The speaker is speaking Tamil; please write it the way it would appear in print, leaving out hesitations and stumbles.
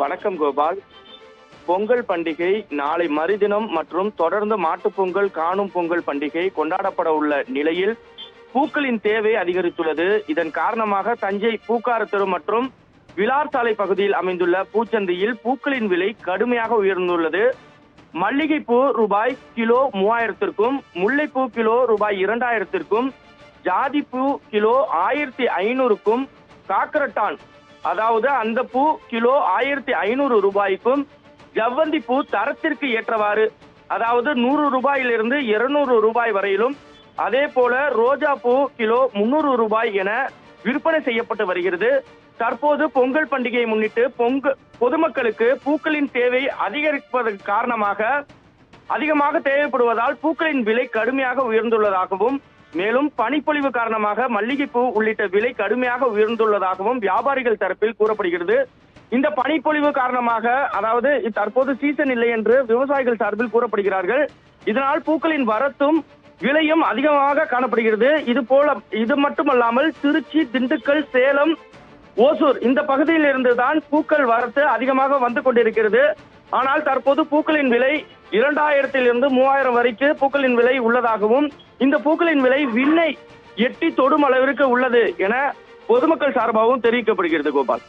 வணக்கம் கோபால். பொங்கல் பண்டிகை நாளை மறுதினம் மற்றும் தொடர்ந்து மாட்டுப்பொங்கல், காணும் பொங்கல் பண்டிகை கொண்டாடப்பட உள்ள நிலையில் பூக்களின் தேவை அதிகரித்துள்ளது. இதன் காரணமாக தஞ்சை பூக்கார தெரு மற்றும் விழார் சாலை பகுதியில் அமைந்துள்ள பூச்சந்தையில் பூக்களின் விலை கடுமையாக உயர்ந்துள்ளது. மல்லிகைப்பூ ரூபாய் கிலோ 3000ற்கும், முல்லைப்பூ கிலோ ரூபாய் 2000ற்கும், ஜாதிப்பூ கிலோ 1500க்கும், காக்கரட்டான் அதாவது அந்த பூ கிலோ 1500 ரூபாய்க்கும், ஜவ்வந்தி பூ தரத்திற்கு ஏற்றவாறு அதாவது 100 ரூபாயிலிருந்து 200 ரூபாய் வரையிலும், அதே போல ரோஜா பூ கிலோ 300 ரூபாய் என விற்பனை செய்யப்பட்டு வருகிறது. தற்போது பொங்கல் பண்டிகையை முன்னிட்டு பொதுமக்களுக்கு பூக்களின் தேவை அதிகரிப்பதற்கு காரணமாக அதிகமாக தேவைப்படுவதால் பூக்களின் விலை கடுமையாக உயர்ந்துள்ளதாகவும், மேலும் பனிப்பொழிவு காரணமாக மல்லிகைப்பூ உள்ளிட்ட விலை கடுமையாக உயர்ந்துள்ளதாகவும் வியாபாரிகள் தரப்பில் கூறப்படுகிறது. இந்த பனிப்பொழிவு காரணமாக அதாவது தற்போது சீசன் இல்லை என்று விவசாயிகள் சார்பில் கூறப்படுகிறார்கள். இதனால் பூக்களின் வரத்தும் விலையும் அதிகமாக காணப்படுகிறது. இது மட்டுமல்லாமல் திருச்சி, திண்டுக்கல், சேலம், ஓசூர் இந்த பகுதியில் இருந்துதான் பூக்கள் வரத்து அதிகமாக வந்து கொண்டிருக்கிறது. ஆனால் தற்போது பூக்களின் விலை 2000 3000 வரைக்கும் பூக்களின் விலை உள்ளதாகவும், இந்த பூக்களின் விலை விண்ணை எட்டி தொடும் அளவிற்கு உள்ளது என பொதுமக்கள் சார்பாகவும் தெரிவிக்கப்படுகிறது. கோபால்.